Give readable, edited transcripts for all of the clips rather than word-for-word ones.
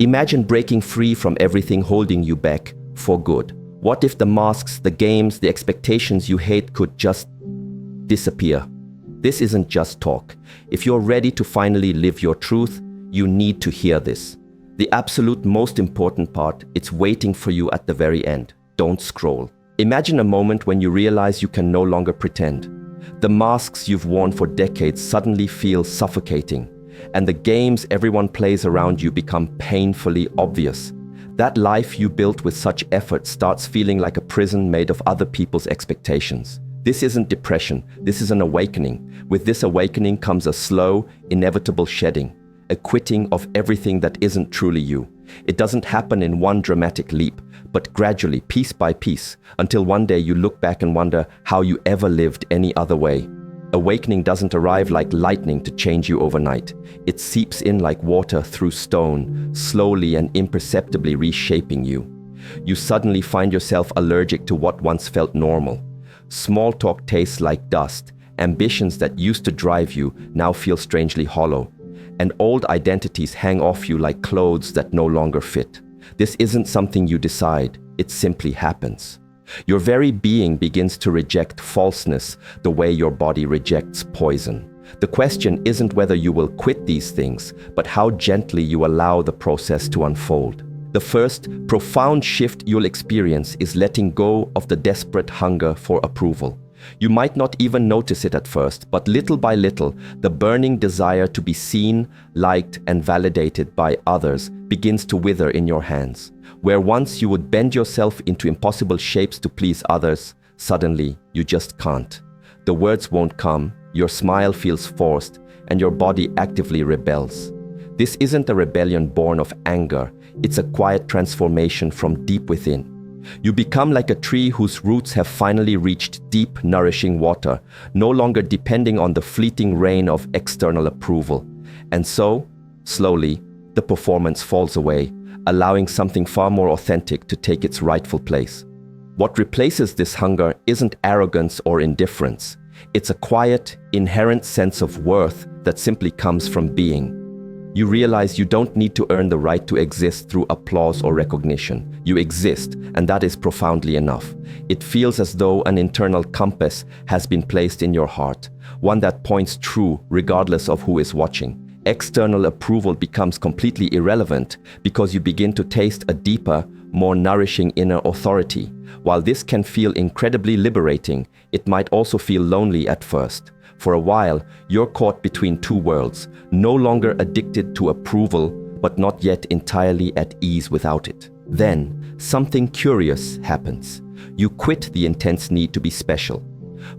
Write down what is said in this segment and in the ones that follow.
Imagine breaking free from everything holding you back for good. What if the masks, the games, the expectations you hate could just disappear? This isn't just talk. If you're ready to finally live your truth, you need to hear this. The absolute most important part, it's waiting for you at the very end. Don't scroll. Imagine a moment when you realize you can no longer pretend. The masks you've worn for decades suddenly feel suffocating, and the games everyone plays around you become painfully obvious. That life you built with such effort starts feeling like a prison made of other people's expectations. This isn't depression, this is an awakening. With this awakening comes a slow, inevitable shedding, a quitting of everything that isn't truly you. It doesn't happen in one dramatic leap, but gradually, piece by piece, until one day you look back and wonder how you ever lived any other way. Awakening doesn't arrive like lightning to change you overnight. It seeps in like water through stone, slowly and imperceptibly reshaping you. You suddenly find yourself allergic to what once felt normal. Small talk tastes like dust. Ambitions that used to drive you now feel strangely hollow. And old identities hang off you like clothes that no longer fit. This isn't something you decide, it simply happens. Your very being begins to reject falseness the way your body rejects poison. The question isn't whether you will quit these things, but how gently you allow the process to unfold. The first profound shift you'll experience is letting go of the desperate hunger for approval. You might not even notice it at first, but little by little, the burning desire to be seen, liked, and validated by others begins to wither in your hands. Where once you would bend yourself into impossible shapes to please others, suddenly you just can't. The words won't come, your smile feels forced, and your body actively rebels. This isn't a rebellion born of anger, it's a quiet transformation from deep within. You become like a tree whose roots have finally reached deep, nourishing water, no longer depending on the fleeting rain of external approval. And so, slowly, the performance falls away, allowing something far more authentic to take its rightful place. What replaces this hunger isn't arrogance or indifference. It's a quiet, inherent sense of worth that simply comes from being. You realize you don't need to earn the right to exist through applause or recognition. You exist, and that is profoundly enough. It feels as though an internal compass has been placed in your heart, one that points true regardless of who is watching. External approval becomes completely irrelevant because you begin to taste a deeper, more nourishing inner authority. While this can feel incredibly liberating, it might also feel lonely at first. For a while, you're caught between two worlds, no longer addicted to approval, but not yet entirely at ease without it. Then, something curious happens. You quit the intense need to be special.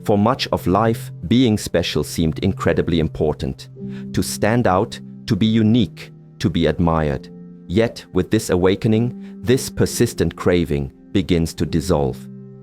For much of life, being special seemed incredibly important. To stand out, to be unique, to be admired. Yet, with this awakening, this persistent craving begins to dissolve.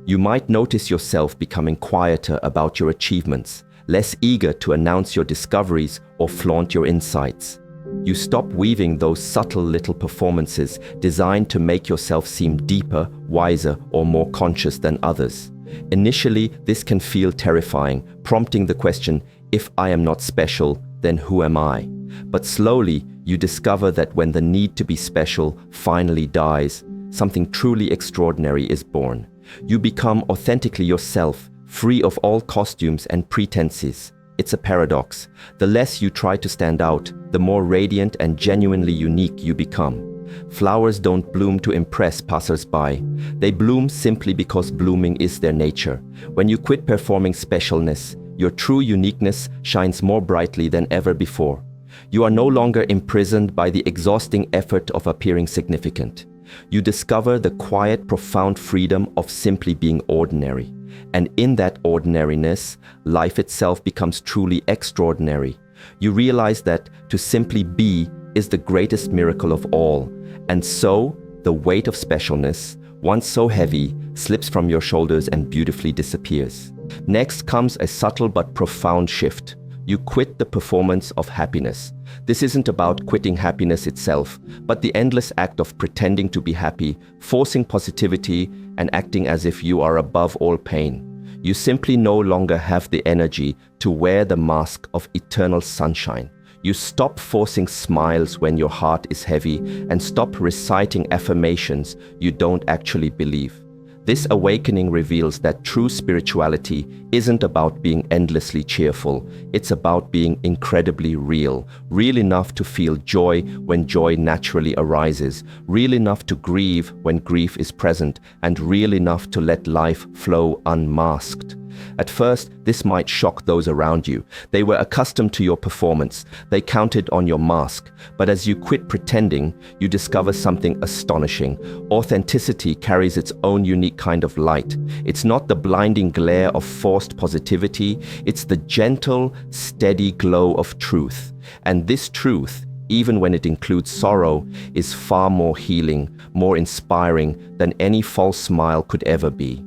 You might notice yourself becoming quieter about your achievements, less eager to announce your discoveries or flaunt your insights. You stop weaving those subtle little performances designed to make yourself seem deeper, wiser, or more conscious than others. Initially, this can feel terrifying, prompting the question, if I am not special, then who am I? But slowly, you discover that when the need to be special finally dies, something truly extraordinary is born. You become authentically yourself, free of all costumes and pretenses. It's a paradox. The less you try to stand out, the more radiant and genuinely unique you become. Flowers don't bloom to impress passers-by. They bloom simply because blooming is their nature. When you quit performing specialness, your true uniqueness shines more brightly than ever before. You are no longer imprisoned by the exhausting effort of appearing significant. You discover the quiet, profound freedom of simply being ordinary. And in that ordinariness, life itself becomes truly extraordinary. You realize that to simply be is the greatest miracle of all. And so, the weight of specialness, once so heavy, slips from your shoulders and beautifully disappears. Next comes a subtle but profound shift. You quit the performance of happiness. This isn't about quitting happiness itself, but the endless act of pretending to be happy, forcing positivity, and acting as if you are above all pain. You simply no longer have the energy to wear the mask of eternal sunshine. You stop forcing smiles when your heart is heavy and stop reciting affirmations you don't actually believe. This awakening reveals that true spirituality isn't about being endlessly cheerful. It's about being incredibly real, real enough to feel joy when joy naturally arises, real enough to grieve when grief is present, and real enough to let life flow unmasked. At first, this might shock those around you. They were accustomed to your performance. They counted on your mask. But as you quit pretending, you discover something astonishing. Authenticity carries its own unique kind of light. It's not the blinding glare of forced positivity. It's the gentle, steady glow of truth. And this truth, even when it includes sorrow, is far more healing, more inspiring than any false smile could ever be.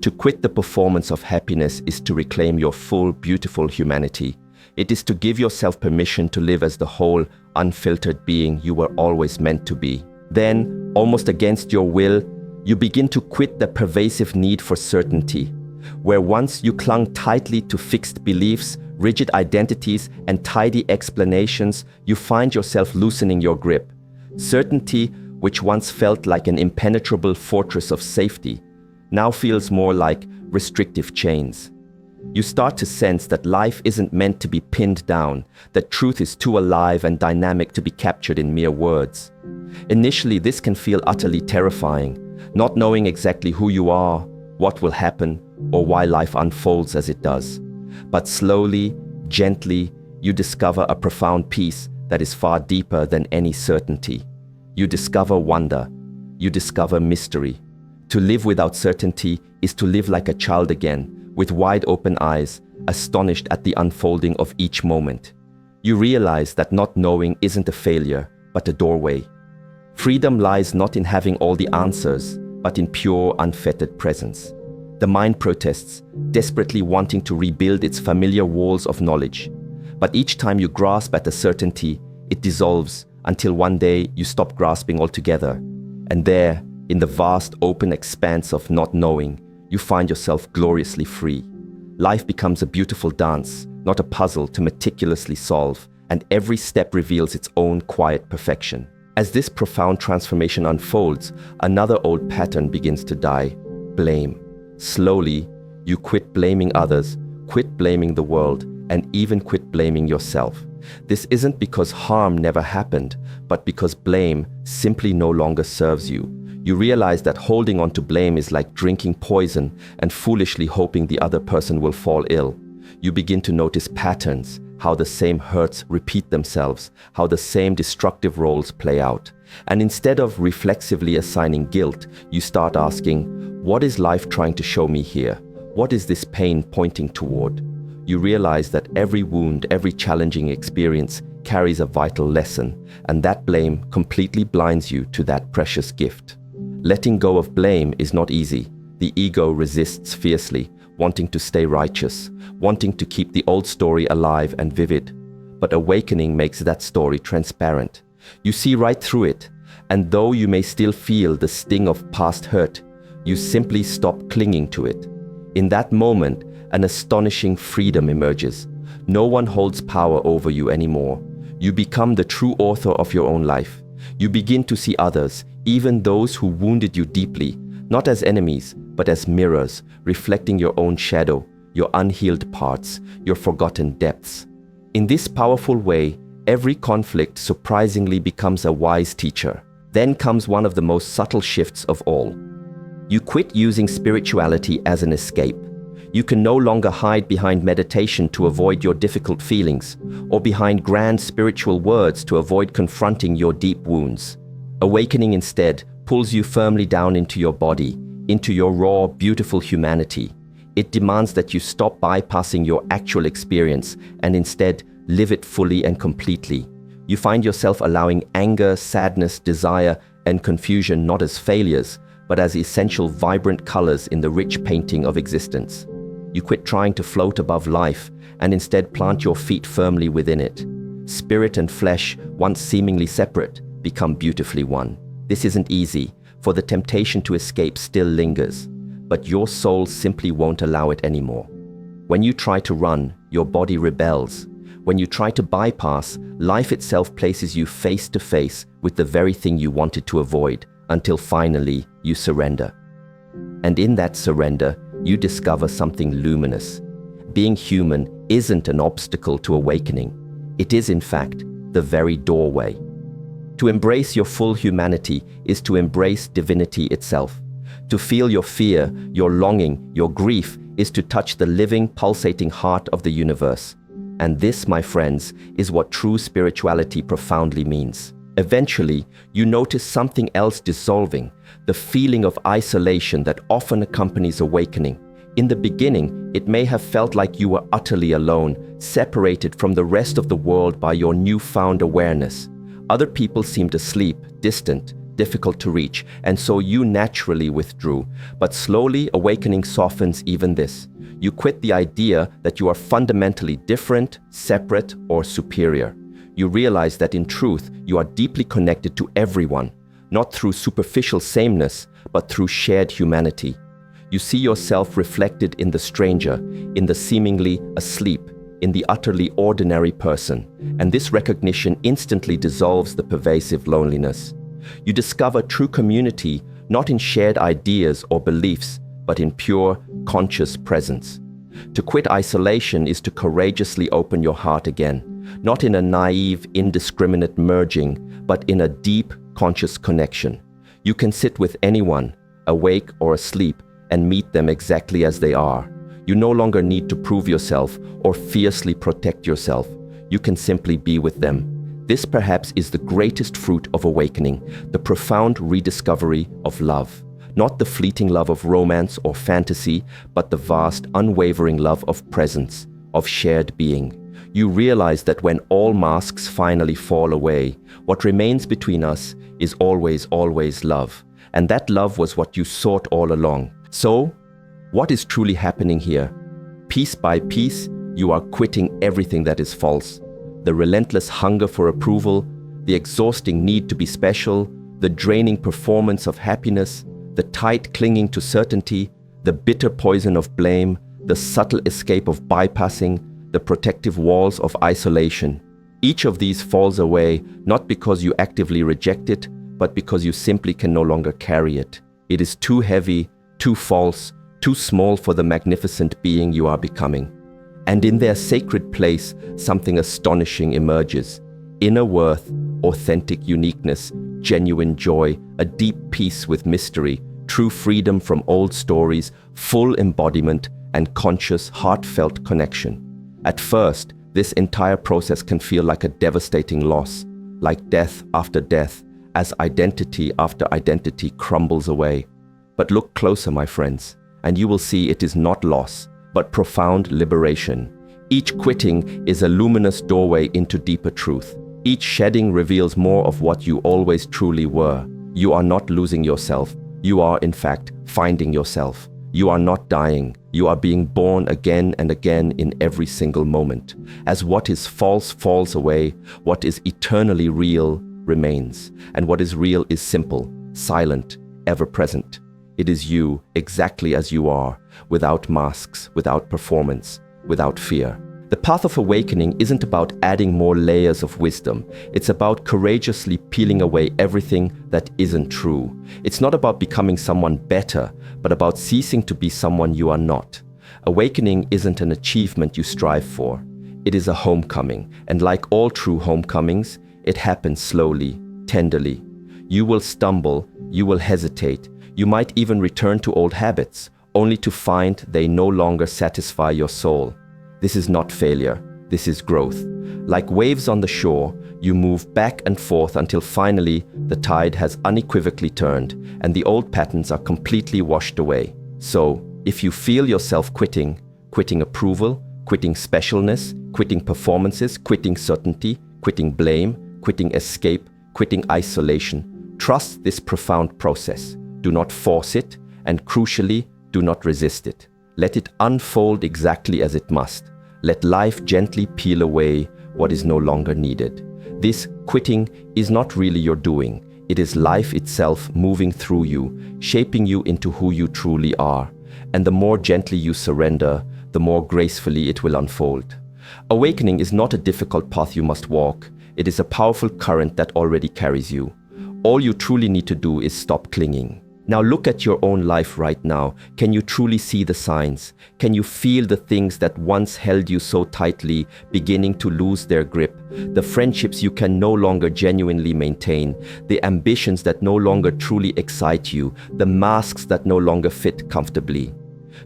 To quit the performance of happiness is to reclaim your full, beautiful humanity. It is to give yourself permission to live as the whole, unfiltered being you were always meant to be. Then, almost against your will, you begin to quit the pervasive need for certainty. Where once you clung tightly to fixed beliefs, rigid identities, and tidy explanations, you find yourself loosening your grip. Certainty, which once felt like an impenetrable fortress of safety, now feels more like restrictive chains. You start to sense that life isn't meant to be pinned down, that truth is too alive and dynamic to be captured in mere words. Initially, this can feel utterly terrifying, not knowing exactly who you are, what will happen, or why life unfolds as it does. But slowly, gently, you discover a profound peace that is far deeper than any certainty. You discover wonder. You discover mystery. To live without certainty is to live like a child again, with wide open eyes, astonished at the unfolding of each moment. You realize that not knowing isn't a failure, but a doorway. Freedom lies not in having all the answers, but in pure, unfettered presence. The mind protests, desperately wanting to rebuild its familiar walls of knowledge. But each time you grasp at a certainty, it dissolves until one day you stop grasping altogether. And there, in the vast open expanse of not knowing, you find yourself gloriously free. Life becomes a beautiful dance, not a puzzle to meticulously solve, and every step reveals its own quiet perfection. As this profound transformation unfolds, another old pattern begins to die: blame. Slowly, you quit blaming others, quit blaming the world, and even quit blaming yourself. This isn't because harm never happened, but because blame simply no longer serves you. You realize that holding on to blame is like drinking poison and foolishly hoping the other person will fall ill. You begin to notice patterns, how the same hurts repeat themselves, how the same destructive roles play out. And instead of reflexively assigning guilt, you start asking, what is life trying to show me here? What is this pain pointing toward? You realize that every wound, every challenging experience carries a vital lesson, and that blame completely blinds you to that precious gift. Letting go of blame is not easy. The ego resists fiercely, wanting to stay righteous, wanting to keep the old story alive and vivid. But awakening makes that story transparent. You see right through it, and though you may still feel the sting of past hurt, you simply stop clinging to it. In that moment, an astonishing freedom emerges. No one holds power over you anymore. You become the true author of your own life. You begin to see others, even those who wounded you deeply, not as enemies, but as mirrors, reflecting your own shadow, your unhealed parts, your forgotten depths. In this powerful way, every conflict surprisingly becomes a wise teacher. Then comes one of the most subtle shifts of all. You quit using spirituality as an escape. You can no longer hide behind meditation to avoid your difficult feelings, or behind grand spiritual words to avoid confronting your deep wounds. Awakening instead pulls you firmly down into your body, into your raw, beautiful humanity. It demands that you stop bypassing your actual experience and instead live it fully and completely. You find yourself allowing anger, sadness, desire, and confusion not as failures, but as essential vibrant colors in the rich painting of existence. You quit trying to float above life and instead plant your feet firmly within it. Spirit and flesh, once seemingly separate, become beautifully one. This isn't easy, for the temptation to escape still lingers, but your soul simply won't allow it anymore. When you try to run, your body rebels. When you try to bypass, life itself places you face to face with the very thing you wanted to avoid, until finally you surrender. And in that surrender, you discover something luminous. Being human isn't an obstacle to awakening. It is, in fact, the very doorway. To embrace your full humanity is to embrace divinity itself. To feel your fear, your longing, your grief is to touch the living, pulsating heart of the universe. And this, my friends, is what true spirituality profoundly means. Eventually, you notice something else dissolving, the feeling of isolation that often accompanies awakening. In the beginning, it may have felt like you were utterly alone, separated from the rest of the world by your newfound awareness. Other people seemed asleep, distant, difficult to reach, and so you naturally withdrew. But slowly, awakening softens even this. You quit the idea that you are fundamentally different, separate, or superior. You realize that in truth, you are deeply connected to everyone, not through superficial sameness, but through shared humanity. You see yourself reflected in the stranger, in the seemingly asleep, in the utterly ordinary person, and this recognition instantly dissolves the pervasive loneliness. You discover true community not in shared ideas or beliefs, but in pure, conscious presence. To quit isolation is to courageously open your heart again, not in a naive, indiscriminate merging, but in a deep, conscious connection. You can sit with anyone, awake or asleep, and meet them exactly as they are. You no longer need to prove yourself or fiercely protect yourself. You can simply be with them. This perhaps is the greatest fruit of awakening, the profound rediscovery of love. Not the fleeting love of romance or fantasy, but the vast, unwavering love of presence, of shared being. You realize that when all masks finally fall away, what remains between us is always, always love. And that love was what you sought all along. So, what is truly happening here? Piece by piece, you are quitting everything that is false. The relentless hunger for approval, the exhausting need to be special, the draining performance of happiness, the tight clinging to certainty, the bitter poison of blame, the subtle escape of bypassing, the protective walls of isolation. Each of these falls away not because you actively reject it, but because you simply can no longer carry it. It is too heavy, too false, too small for the magnificent being you are becoming. And in their sacred place, something astonishing emerges. Inner worth, authentic uniqueness, genuine joy, a deep peace with mystery, true freedom from old stories, full embodiment, and conscious, heartfelt connection. At first, this entire process can feel like a devastating loss, like death after death, as identity after identity crumbles away. But look closer, my friends, and you will see it is not loss, but profound liberation. Each quitting is a luminous doorway into deeper truth. Each shedding reveals more of what you always truly were. You are not losing yourself. You are, in fact, finding yourself. You are not dying. You are being born again and again in every single moment. As what is false falls away, what is eternally real remains. And what is real is simple, silent, ever present. It is you, exactly as you are, without masks, without performance, without fear. The path of awakening isn't about adding more layers of wisdom. It's about courageously peeling away everything that isn't true. It's not about becoming someone better, but about ceasing to be someone you are not. Awakening isn't an achievement you strive for. It is a homecoming, and like all true homecomings, it happens slowly, tenderly. You will stumble, you will hesitate, you might even return to old habits, only to find they no longer satisfy your soul. This is not failure, this is growth. Like waves on the shore, you move back and forth until finally the tide has unequivocally turned and the old patterns are completely washed away. So, if you feel yourself quitting approval, quitting specialness, quitting performances, quitting certainty, quitting blame, quitting escape, quitting isolation, trust this profound process. Do not force it, and crucially, do not resist it. Let it unfold exactly as it must. Let life gently peel away what is no longer needed. This quitting is not really your doing. It is life itself moving through you, shaping you into who you truly are. And the more gently you surrender, the more gracefully it will unfold. Awakening is not a difficult path you must walk. It is a powerful current that already carries you. All you truly need to do is stop clinging. Now look at your own life right now. Can you truly see the signs? Can you feel the things that once held you so tightly beginning to lose their grip? The friendships you can no longer genuinely maintain, the ambitions that no longer truly excite you, the masks that no longer fit comfortably.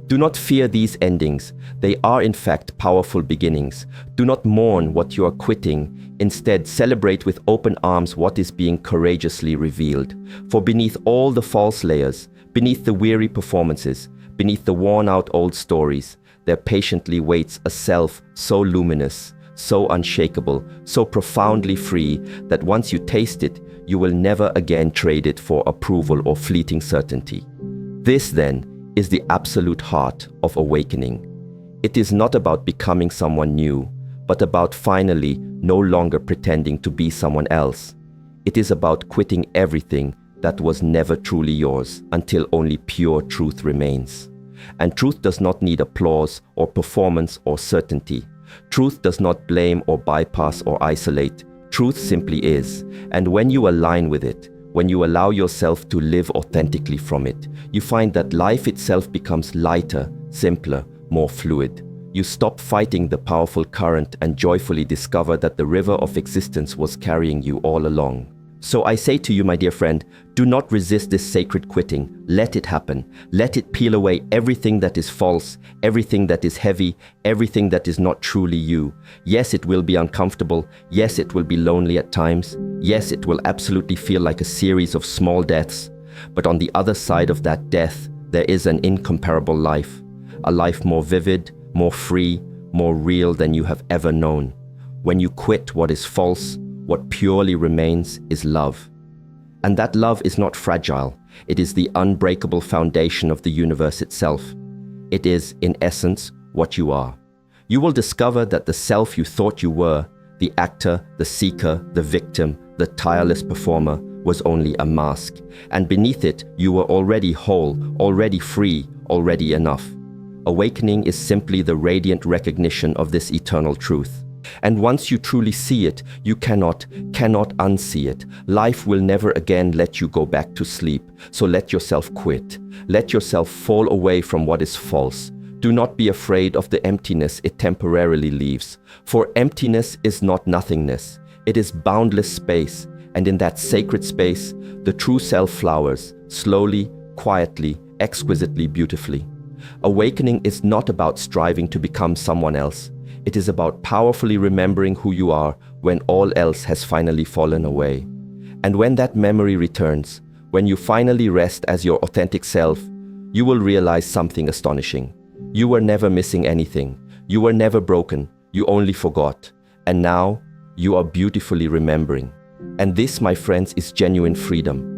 Do not fear these endings. They are in fact powerful beginnings. Do not mourn what you are quitting. Instead, celebrate with open arms what is being courageously revealed. For beneath all the false layers, beneath the weary performances, beneath the worn-out old stories, there patiently waits a self so luminous, so unshakable, so profoundly free that once you taste it, you will never again trade it for approval or fleeting certainty. This, then, is the absolute heart of awakening. It is not about becoming someone new, but about finally no longer pretending to be someone else. It is about quitting everything that was never truly yours until only pure truth remains. And truth does not need applause or performance or certainty. Truth does not blame or bypass or isolate. Truth simply is. And when you align with it, when you allow yourself to live authentically from it, you find that life itself becomes lighter, simpler, more fluid. You stop fighting the powerful current and joyfully discover that the river of existence was carrying you all along. So I say to you, my dear friend, do not resist this sacred quitting. Let it happen. Let it peel away everything that is false, everything that is heavy, everything that is not truly you. Yes, it will be uncomfortable. Yes, it will be lonely at times. Yes, it will absolutely feel like a series of small deaths. But on the other side of that death, there is an incomparable life. A life more vivid, more free, more real than you have ever known. When you quit what is false, what purely remains is love. And that love is not fragile. It is the unbreakable foundation of the universe itself. It is, in essence, what you are. You will discover that the self you thought you were, the actor, the seeker, the victim, the tireless performer, was only a mask. And beneath it, you were already whole, already free, already enough. Awakening is simply the radiant recognition of this eternal truth. And once you truly see it, you cannot unsee it. Life will never again let you go back to sleep. So let yourself quit. Let yourself fall away from what is false. Do not be afraid of the emptiness it temporarily leaves. For emptiness is not nothingness. It is boundless space. And in that sacred space, the true self flowers, slowly, quietly, exquisitely, beautifully. Awakening is not about striving to become someone else. It is about powerfully remembering who you are when all else has finally fallen away. And when that memory returns, when you finally rest as your authentic self, you will realize something astonishing. You were never missing anything. You were never broken. You only forgot. And now, you are beautifully remembering. And this, my friends, is genuine freedom.